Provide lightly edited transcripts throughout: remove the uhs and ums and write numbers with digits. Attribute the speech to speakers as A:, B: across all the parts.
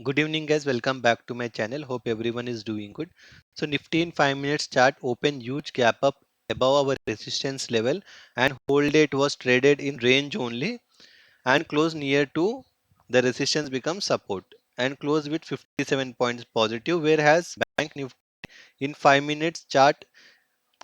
A: Good evening guys, welcome back to my channel. Hope everyone is doing good. So Nifty in 5 minutes chart open huge gap up above our resistance level and whole day it was traded in range only and closed near to the resistance becomes support and closed with 57 points positive, whereas Bank Nifty in 5 minutes chart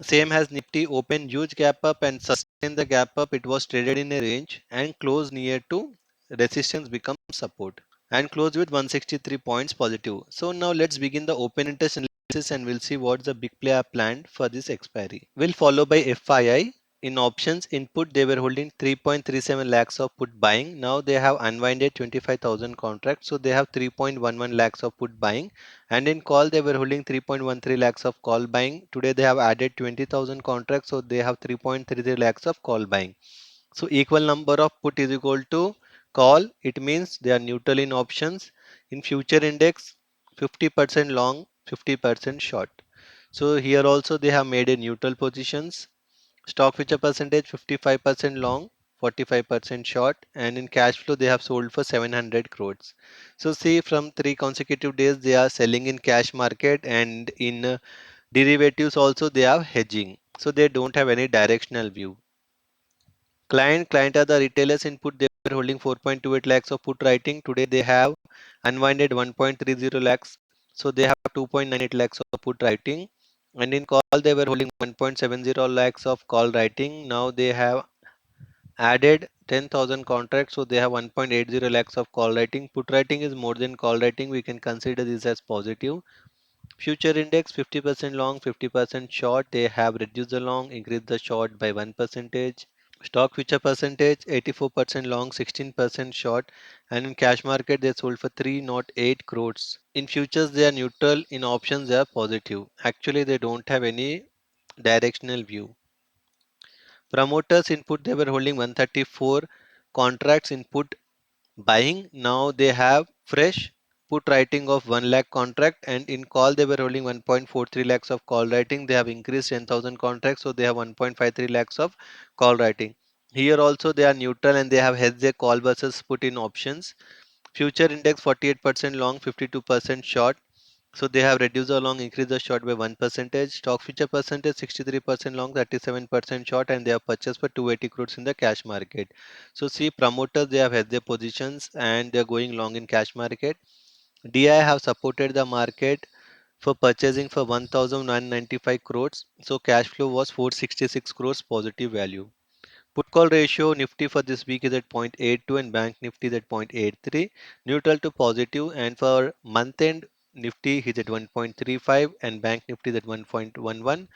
A: same as Nifty open huge gap up and sustain the gap up. It was traded in a range and closed near to resistance becomes support and close with 163 points positive. So now let's begin the open interest analysis and we'll see what's the big play are planned for this expiry. We'll follow by FII. In options input, they were holding 3.37 lakhs of put buying. Now they have unwinded 25,000 contracts. So they have 3.11 lakhs of put buying. And in call, they were holding 3.13 lakhs of call buying. Today they have added 20,000 contracts. So they have 3.33 lakhs of call buying. So equal number of put is equal to call. It means they are neutral in options. In future index, 50% long, 50% short. So here also they have made a neutral positions. Stock future percentage 55% long, 45% short, and in cash flow they have sold for 700 crores. So see, from 3 consecutive days they are selling in cash market, and in derivatives also they are hedging. So they don't have any directional view. Client are the retailers input. They were holding 4.28 lakhs of put writing. Today they have unwinded 1.30 lakhs. So they have 2.98 lakhs of put writing. And in call they were holding 1.70 lakhs of call writing. Now they have added 10,000 contracts. So they have 1.80 lakhs of call writing. Put writing is more than call writing. We can consider this as positive. Future index 50% long, 50% short. They have reduced the long, increased the short by 1%. Stock future percentage 84% long, 16% short, and in cash market they sold for 308 crores. In futures they are neutral, in options they are positive. Actually they don't have any directional view. Promoters input, they were holding 134 contracts input buying. Now they have fresh put writing of 1 lakh contract, and in call they were holding 1.43 lakhs of call writing. They have increased 10,000 contracts, so they have 1.53 lakhs of call writing. Here also they are neutral and they have hedged their call versus put in options. Future index 48% long, 52% short. So they have reduced the long, increased the short by 1%. Stock future percentage 63% long, 37% short, and they have purchased for 280 crores in the cash market. So see, promoters they have had their positions and they are going long in cash market. DI have supported the market for purchasing for 1,195 crores. So cash flow was 466 crores positive value. Put call ratio Nifty for this week is at 0.82 and Bank Nifty is at 0.83, neutral to positive, and for month end Nifty is at 1.35 and Bank Nifty is at 1.11.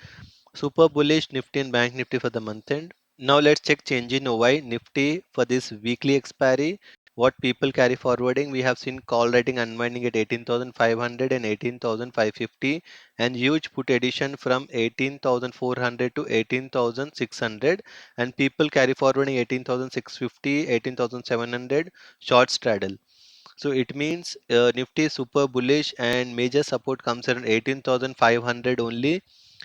A: Super bullish Nifty and Bank Nifty for the month end. Now let's check change in OI Nifty for this weekly expiry. What people carry forwarding, we have seen call writing unwinding at 18,500 and 18,550, and huge put addition from 18,400 to 18,600, and people carry forwarding 18,650, 18,700 short straddle. So it means Nifty is super bullish and major support comes around 18,500 only,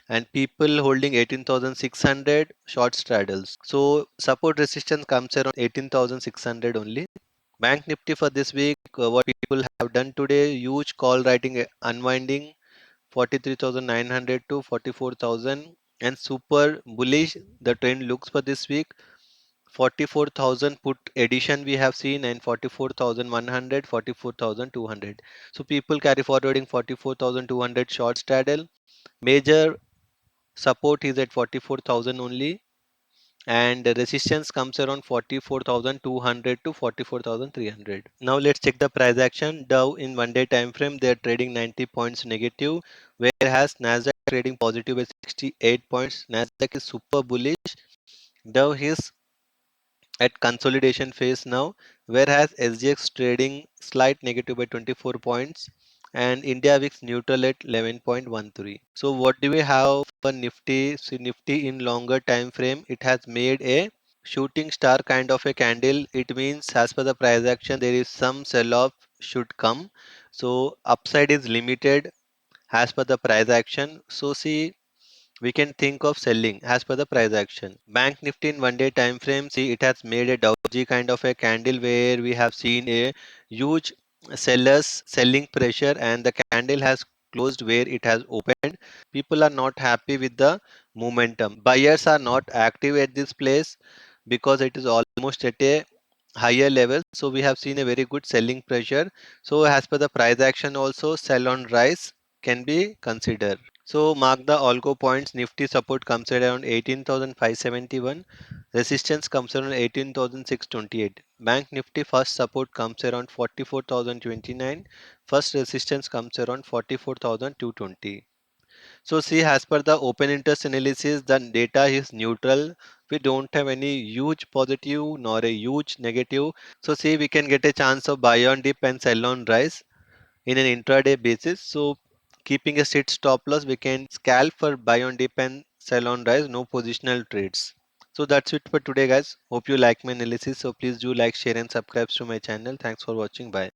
A: and people holding 18,600 short straddles. So support resistance comes around 18,600 only. Bank Nifty for this week, what people have done today, huge call writing unwinding 43,900 to 44,000, and super bullish the trend looks for this week. 44,000 put addition we have seen, and 44,100, 44,200. So people carry forwarding 44,200 short straddle. Major support is at 44,000 only, and the resistance comes around 44,200 to 44,300. Now let's check the price action. Dow in 1 day time frame they are trading 90 points negative, whereas Nasdaq trading positive at 68 points. Nasdaq is super bullish. Dow is at consolidation phase now, whereas SGX trading slight negative by 24 points, and India VIX neutral at 11.13. So what do we have for Nifty? So Nifty in longer time frame, it has made a shooting star kind of a candle. It means as per the price action, there is some sell off should come. So upside is limited as per the price action. So see, we can think of selling as per the price action. Bank Nifty in 1 day time frame, see, it has made a doji kind of a candle where we have seen a huge sellers selling pressure and the candle has closed where it has opened. People are not happy with the momentum. Buyers are not active at this place because it is almost at a higher level. So we have seen a very good selling pressure. So as per the price action also, sell on rise can be considered. So mark the algo points. Nifty support comes at around 18,571. Resistance comes around 18,628. Bank Nifty first support comes around 44,029. First resistance comes around 44,220. So see, as per the open interest analysis, the data is neutral. We don't have any huge positive nor a huge negative. So see, we can get a chance of buy on dip and sell on rise in an intraday basis. So keeping a set stop loss, we can scalp for buy on dip and sell on rise, no positional trades. So that's it for today, guys. Hope you like my analysis. So please do like, share, and subscribe to my channel. Thanks for watching. Bye.